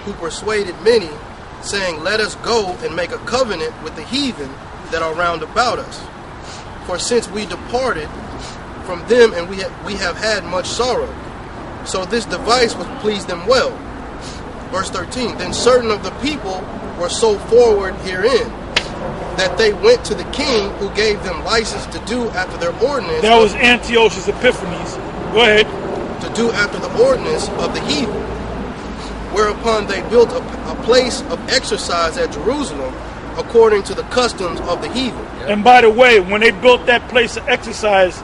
who persuaded many, saying, Let us go and make a covenant with the heathen that are round about us. For since we departed from them, and we have had much sorrow. So this device would please them well. Verse 13, Then certain of the people were so forward herein, that they went to the king, who gave them license to do after their ordinance. That was Antiochus Epiphanes. Go ahead. To do after the ordinance of the heathen. Whereupon they built a place of exercise at Jerusalem, according to the customs of the heathen. And by the way, when they built that place of exercise,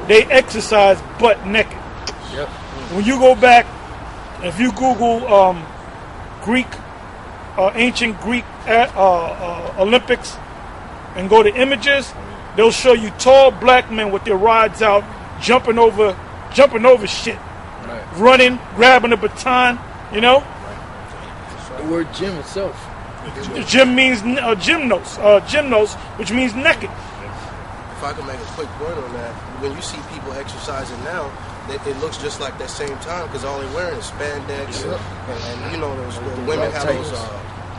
they exercised butt naked. Yep. When you go back, if you Google Greek, ancient Greek Olympics, and go to images, they'll show you tall black men with their rods out, jumping over shit, Right. running, grabbing a baton. You know. The word gym itself. Gym means gymnos, which means naked. If I can make a quick point on that, when you see people exercising now, it looks just like that same time, because all they're wearing is spandex, and you know those women have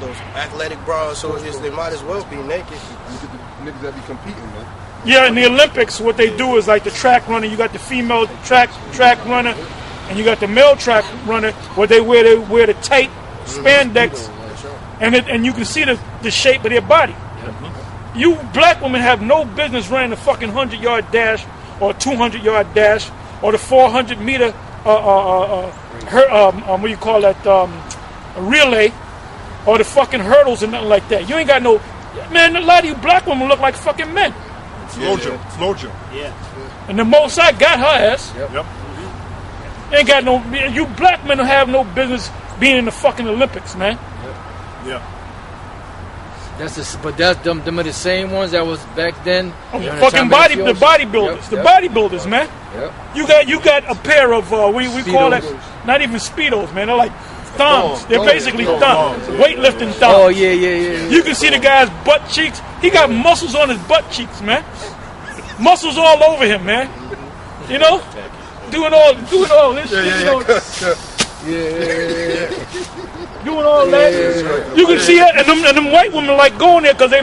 those athletic bras, so they might as well be naked. Look at the niggas that be competing, man. Yeah, in the Olympics, what they do is like the track runner. You got the female track runner, and you got the male track runner, where they wear the tight spandex, and you can see the shape of their body. You black women have no business running a fucking 100-yard dash or a 200-yard dash or the 400-meter what do you call that, relay, or the fucking hurdles and nothing like that. You ain't got no, man, a lot of you black women look like fucking men. Slow jump. Yeah. And the most I got her ass. Yep. Ain't got no, you black men don't have no business being in the fucking Olympics, man. Yeah. But that's them are the same ones that was back then. The bodybuilders, bodybuilders, man. Yep. You got a pair of we call that, not even Speedos, man. They're like thumbs. They're basically thumbs, weightlifting thumbs. Oh yeah. You can see the guy's butt cheeks. He got muscles on his butt cheeks, man. Muscles all over him, man. You know, doing all this shit. Doing all that. You can see it, and them white women like going there because they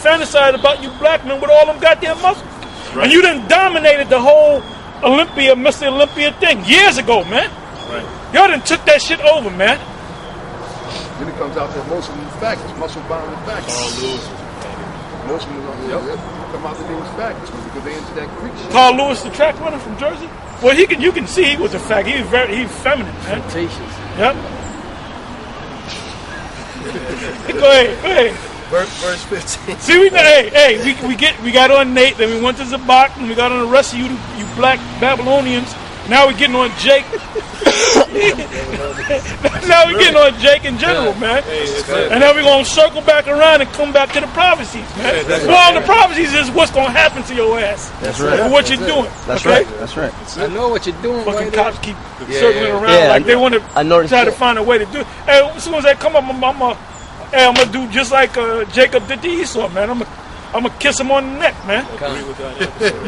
fantasize about you black men with all them goddamn muscles. Right. And you done dominated the whole Mr. Olympia thing years ago, man. Right. Y'all done took that shit over, man. Then it comes out that most of them is factors, muscle bound and factors. Most of them come out that they was factors because they into that Greek shit. Carl Lewis, the track runner from Jersey. Well, you can see he was a fact. He's feminine, man. Temptations. Yep. Go ahead. Verse 15. See, we got on Nate, then we went to Zabak, and we got on the rest of you black Babylonians. Now we're getting on Jake. Now we're getting on Jake in general, man. And then we're going to circle back around and come back to the prophecies, man. Well, the prophecies is what's going to happen to your ass. That's right. For what you're doing. That's right. That's right. I know what you're doing. Fucking right cops keep circling around like they want to try to find a way to do it. Hey, as soon as they come up, I'm gonna do just like Jacob did to Esau, man. I'm gonna kiss him on the neck, man.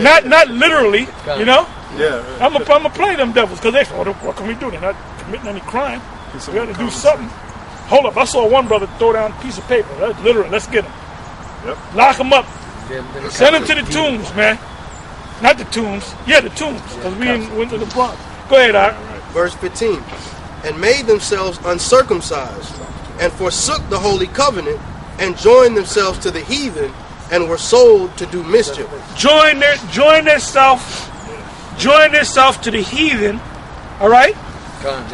Not literally, you know. Yeah. I'm gonna play them devils because they what can we do? They're not committing any crime. We got to do something. Hold up, I saw one brother throw down a piece of paper. That's literal. Let's get him. Yep. Lock him up. Send him to the tombs, man. Not the tombs. Yeah, the tombs. Because we went to the Bronx. Go ahead, Doc. Verse 15. And made themselves uncircumcised, and forsook the holy covenant, and joined themselves to the heathen, and were sold to do mischief. Join themselves to the heathen. All right.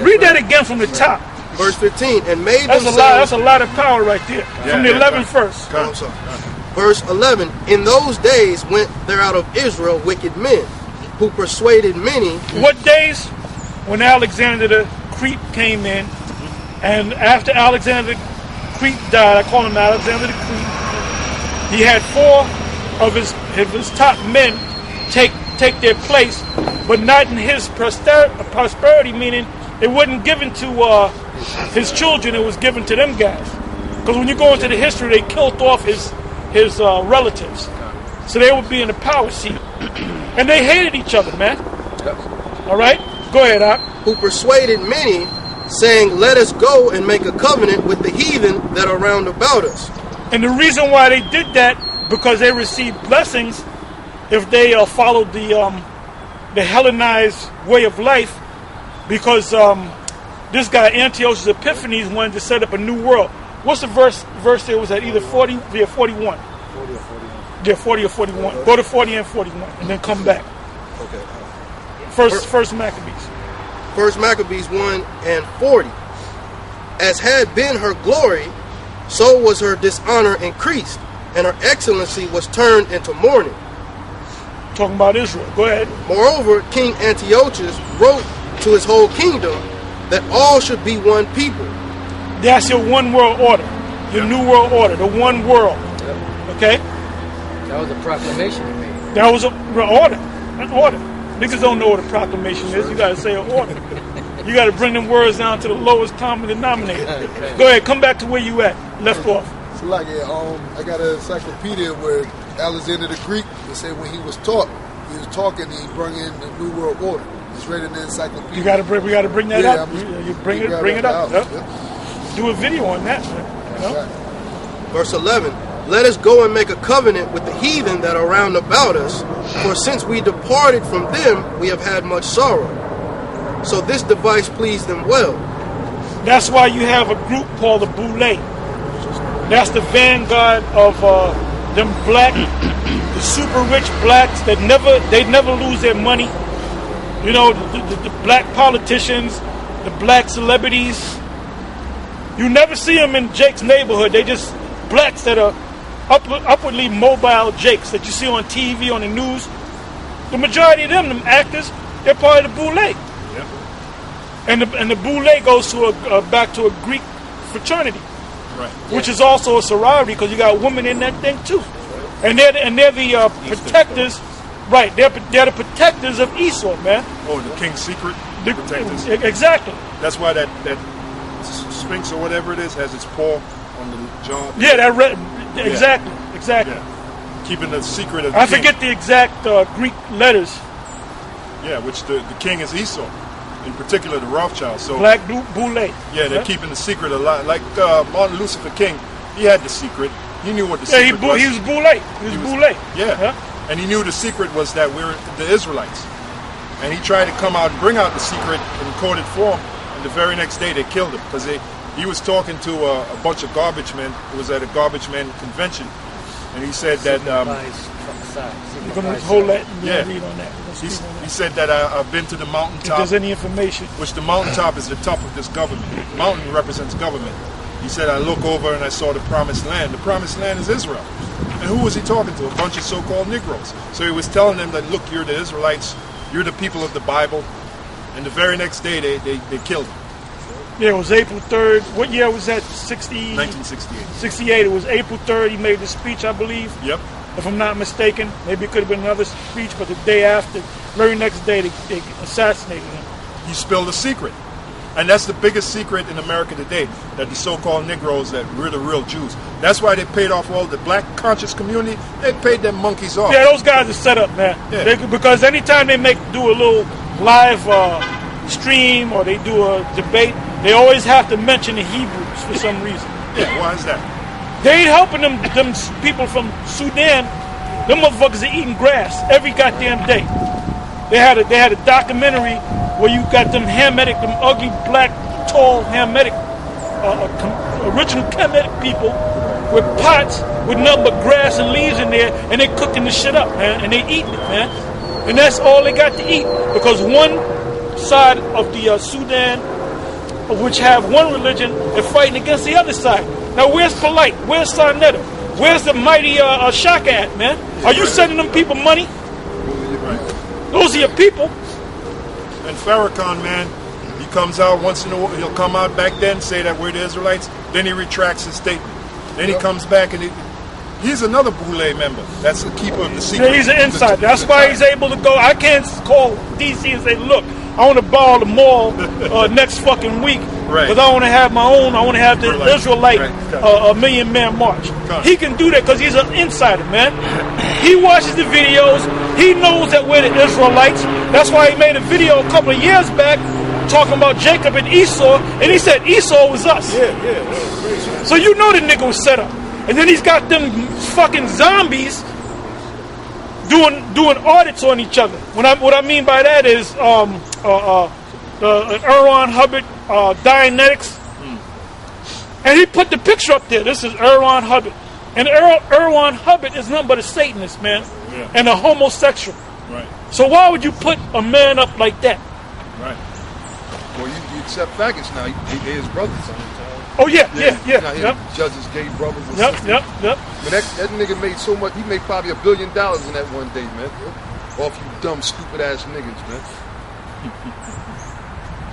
Read that again from the top. Verse 15. And made that's themselves. A lot of power right there. From the 11th verse. Verse 11. In those days went there out of Israel wicked men, who persuaded many. What days? When Alexander the Crete came in, and after Alexander the Crete died, I call him Alexander the Crete. He had 4 of his top men take their place, but not in his prosperity, meaning it wasn't given to his children; it was given to them guys. Because when you go into the history, they killed off his relatives, so they would be in the power seat, and they hated each other, man. All right, go ahead, Doc. Who persuaded many, saying, let us go and make a covenant with the heathen that are round about us. And the reason why they did that, because they received blessings if they followed the Hellenized way of life, because this guy Antiochus Epiphanes wanted to set up a new world. What's the verse there? Was that either 40 or 41? 40 or 41. Yeah, 40 or 41. Go to 40 and 41 and then come back. Okay. First Maccabees. First Maccabees 1 and 40. As had been her glory, so was her dishonor increased, and her excellency was turned into mourning. Talking about Israel. Go ahead. Moreover, King Antiochus wrote to his whole kingdom that all should be one people. That's your one world order. Your new world order. The one world. Okay? That was a proclamation he made. That was an order. An order. Niggas don't know what a proclamation is. You gotta say an order. You gotta bring them words down to the lowest common denominator. Go ahead, come back to where you at. Left off. So like, I got an encyclopedia where Alexander the Greek, they said when he was talking, he brought in the New World Order. It's right in the encyclopedia. We gotta bring that up. You bring it up. Yep. Yep. Do a video on that, man. You know? Right. Verse 11. Let us go and make a covenant with the heathen that are round about us, for since we departed from them, we have had much sorrow. So this device pleased them well. That's why you have a group called the Boule. That's the vanguard of them black, the super rich blacks that never lose their money. You know, the black politicians, the black celebrities. You never see them in Jake's neighborhood. They just blacks that are upwardly mobile Jakes that you see on TV, on the news. The majority of them actors, they're part of the Boule. Yep. And the Boule goes to back to a Greek fraternity, Right. which is also a sorority because you got women in that thing too. And they're the protectors, right? They're the protectors of Esau, man. Oh, the king's secret protectors. Exactly. That's why that Sphinx or whatever it is has its paw on the jaw. Yeah, exactly. Yeah. Keeping the secret of the I king. forget the exact Greek letters. Yeah, which the king is Esau, in particular the Rothschild. So Black Boule. yeah, they're keeping the secret a lot. Like Martin Lucifer King, he had the secret. He knew what the secret was. He was Boule. He was Boule. Yeah. And he knew the secret was that we're the Israelites. And he tried to come out and bring out the secret in recorded form. And the very next day they killed him because he was talking to a bunch of garbage men. It was at a garbage man convention. And he said that... You're going to hold that and read on that. He said that I've been to the mountaintop. If there's any information. Which the mountaintop is the top of this government. Mountain represents government. He said, I look over and I saw the promised land. The promised land is Israel. And who was he talking to? A bunch of so-called Negroes. So he was telling them that, look, you're the Israelites. You're the people of the Bible. And the very next day, they killed him. Yeah, it was April 3rd. What year was that? 1968. 68. It was April 3rd. He made the speech, I believe. Yep. If I'm not mistaken. Maybe it could have been another speech, but the day after, very next day, they assassinated him. He spilled a secret. And that's the biggest secret in America today, that the so-called Negroes, that we're the real Jews. That's why they paid off all the black conscious community. They paid them monkeys off. Yeah, those guys are set up, man. Yeah. Because anytime they do a little live stream or they do a debate, they always have to mention the Hebrews for some reason. Yeah, why is that? They ain't helping them people from Sudan. Them motherfuckers are eating grass every goddamn day. They had a documentary where you got them Hamitic, them ugly black, tall Hamitic, original Kemetic people with pots with nothing but grass and leaves in there, and they cooking the shit up, man, and they eating it, man. And that's all they got to eat because one side of the Sudan, which have one religion, are fighting against the other side. Now, where's Polite? Where's Sarnetta? Where's the mighty Shaka at, man? Are you sending them people money? Those are your people. And Farrakhan, man, he comes out once in a while. He'll come out back then, say that we're the Israelites. Then he retracts his statement. Then he comes back and he's another Boule member. That's the keeper of the secret. Yeah, he's an insider. That's why he's able to go. I can't call DC and say, look, I want to borrow the mall next fucking week. Right. Because I want to have my own. I want to have the Israelite Million Man March. He can do that because he's an insider, man. He watches the videos. He knows that we're the Israelites. That's why he made a video a couple of years back talking about Jacob and Esau, and he said Esau was us. Yeah. So you know the nigga was set up. And then he's got them fucking zombies doing audits on each other. What I mean by that is Erwan Hubbard Dianetics. And he put the picture up there. This is Erwan Hubbard. And Erwan Hubbard is nothing but a Satanist, man. Yeah. And a homosexual. Right. So why would you put a man up like that? Right. Well, you accept faggots now. They're his brothers. Oh, yeah. Now he Yep. judges gay brothers and Yep. sisters. But Man, that nigga made so much. He made probably $1 billion in that one day, man. Off you dumb, stupid ass niggas, man.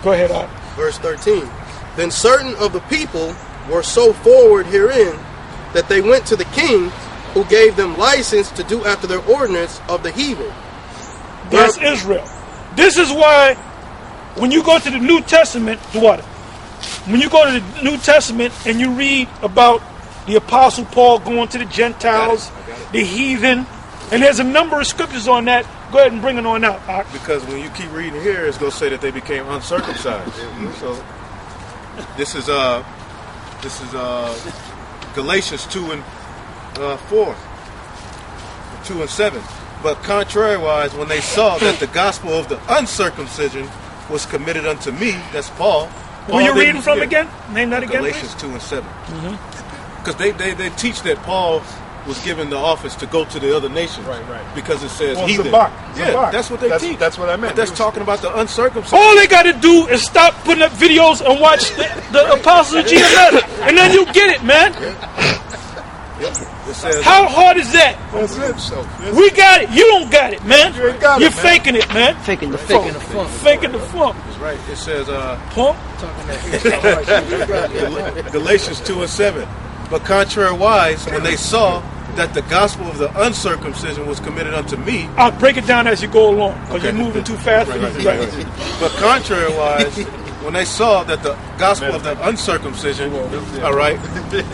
go ahead, Art. Verse 13. Then certain of the people were so forward herein that they went to the king, who gave them license to do after their ordinance of the heathen. That's Israel. This is why when you go to the New Testament, when you go to the New Testament and you read about the Apostle Paul going to the Gentiles, the heathen, and there's a number of scriptures on that. Go ahead and bring it on out, Ak. Because when you keep reading here, it's going to say that they became uncircumcised. So this is Galatians 2 and 4, 2 and 7. But contrariwise, when they saw that the gospel of the uncircumcision was committed unto me, that's Paul. Who you reading from again? Name that again, Galatians please. 2 and 7. Because they teach that Paul was given the office to go to the other nations. Right. Because it says Well, heathen. Zabak. Yeah, that's what they teach. That's what I meant. But that's talking about the uncircumcised. All they got to do is stop putting up videos and watch the Apostles of Jesus letter, and then you get it, man. It says, How hard is that? That's it. We got it. You don't got it, man. You ain't got it, You're man. faking it, man. Faking the funk. Faking the funk. it's right. It says, Punk. Galatians 2 and 7. But contrariwise, when they saw that the gospel of the uncircumcision was committed unto me. I'll break it down as you go along, because Okay. you're moving too fast for me. Right. But contrariwise, when they saw that the gospel of the uncircumcision, all right,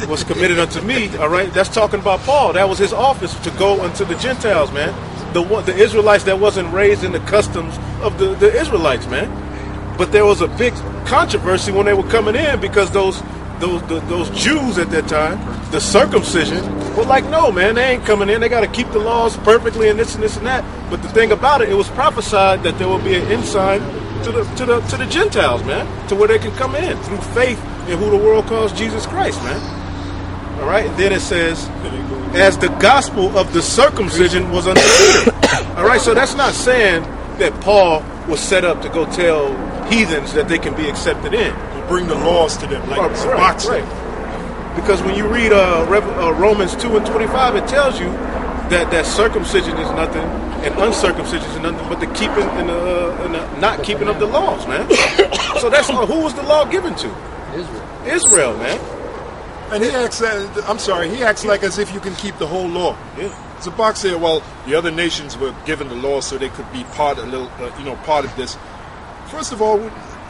was committed unto me, all right, that's talking about Paul. That was his office to go unto the Gentiles, man. The Israelites that wasn't raised in the customs of the Israelites, man. But there was a big controversy when they were coming in because those Jews at that time, the circumcision, were like, no, man, they ain't coming in. They got to keep the laws perfectly and this and this and that. But the thing about it, it was prophesied that there will be an ensign to the Gentiles, man, to where they can come in through faith in who the world calls Jesus Christ, man. All right, and then it says, as the gospel of the circumcision was unto Peter. All right, so that's not saying that Paul was set up to go tell heathens that they can be accepted in. Bring the laws to them, like Zabak said. Because when you read Romans 2 and 25, it tells you that circumcision is nothing and uncircumcision is nothing but the keeping and the not keeping of the laws, man. So that's who was the law given to? Israel, man. And he acts he acts like as if you can keep the whole law. Yeah. Zabak said, well, the other nations were given the law so they could be part of this. First of all,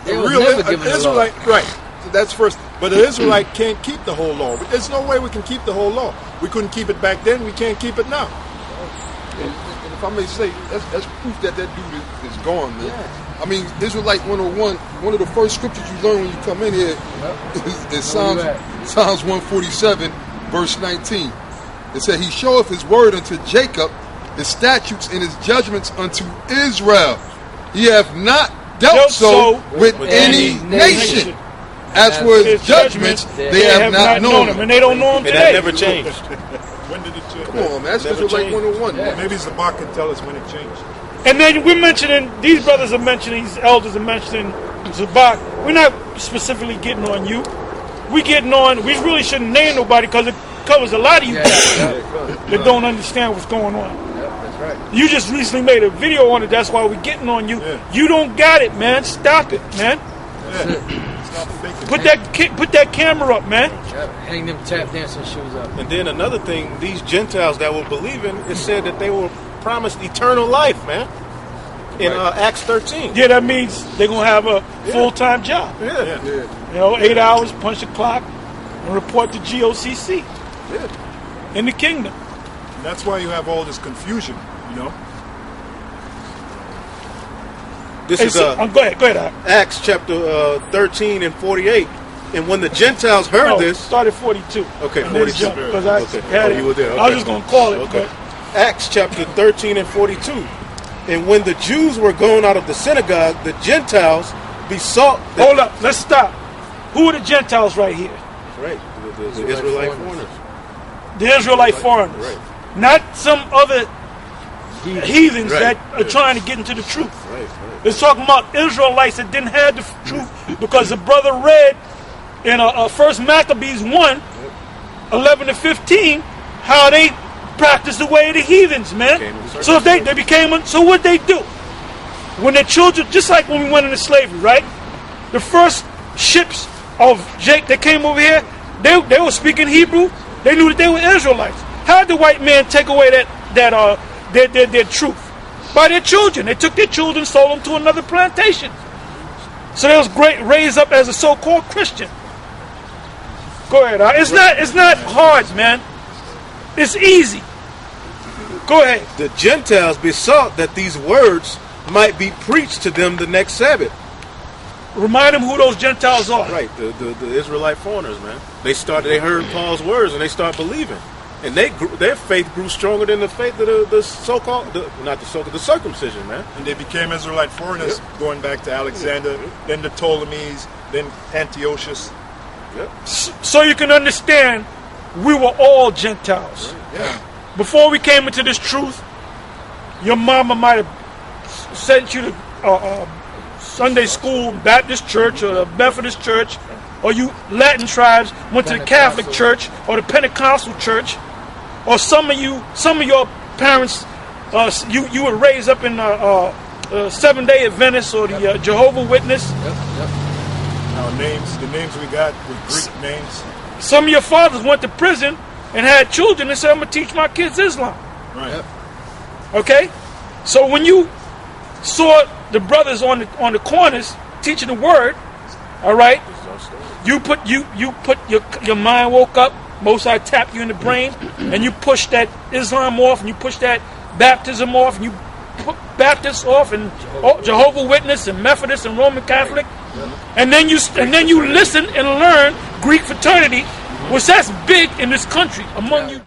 They were never given the law. Israelite, right? So that's first. But an Israelite can't keep the whole law. There's no way we can keep the whole law. We couldn't keep it back then. We can't keep it now. And if I may say, that's proof that dude is gone, man. Yeah. I mean, Israelite 101, one of the first scriptures you learn when you come in here is Psalms 147, verse 19. It said, he showeth his word unto Jacob, his statutes and his judgments unto Israel. He hath not dealt so with any nation. As for his judgments, they have not known him. And they don't know him And today. that never changed. When did it change? Come on, man. That's Israelite 101. Yeah. Maybe Zabak can tell us when it changed. And then we're mentioning, these brothers are mentioning, these elders are mentioning Zabak. We're not specifically getting on you. We really shouldn't name nobody because it covers a lot of you guys that don't understand what's going on. That's right. You just recently made a video on it. That's why we're getting on you. Yeah. You don't got it, man. Stop it, man. Stop faking. Put that camera up, man. Hang them tap dancing shoes up. And then another thing, these Gentiles that were believing, it said that they were promised eternal life, man. In Acts 13. Yeah, that means they're going to have a full-time job. Yeah. You know, 8 hours, punch the clock, and report to GOCC in the kingdom. And that's why you have all this confusion, you know? This is go ahead. Acts chapter 13 and 48. And when the Gentiles heard this, started 42. Okay, 42. Okay. You were there. Okay. I was just gonna call it. Okay. Acts chapter 13 and 42. And when the Jews were gone out of the synagogue, the Gentiles besought. Hold up, let's stop. Who are the Gentiles right here? Right, the Israelite foreigners. The Israelite foreigners, right. Not some other heathens that are trying to get into the truth. Right. It's talking about Israelites that didn't have the truth, because the brother read in First Maccabees 1, 11 to 15, how they practiced the way of the heathens, man. So if they became, so what they do? When their children, just like when we went into slavery, right? The first ships of Jake that came over here, they were speaking Hebrew. They knew that they were Israelites. How did the white man take away their truth? By their children. They took their children, sold them to another plantation. So they was raised up as a so-called Christian. Go ahead. It's not hard, man. It's easy. Go ahead. The Gentiles besought that these words might be preached to them the next Sabbath. Remind them who those Gentiles are. Right, the Israelite foreigners, man. They heard Paul's words and they start believing. And their faith grew stronger than the faith of the circumcision, man. And they became Israelite foreigners, going back to Alexander, then the Ptolemies, then Antiochus. So you can understand, we were all Gentiles. Yeah. Before we came into this truth, your mama might have sent you to Sunday school, Baptist church, or Methodist church, or you Latin tribes went to the Catholic church or the Pentecostal church, or some of your parents, you were raised up in Seventh-day Adventist or the Jehovah's Witness. Our names, the names we got were Greek names. Some of your fathers went to prison and had children and said, I'm going to teach my kids Islam. Right. Okay? So when you saw the brothers on the corners teaching the word, all right, you put your mind woke up, Most High tapped you in the brain, and you push that Islam off, and you push that baptism off, and you put Baptists off, and Jehovah's Witness, and Methodist, and Roman Catholic, and then you listen and learn Greek fraternity, which that's big in this country among you.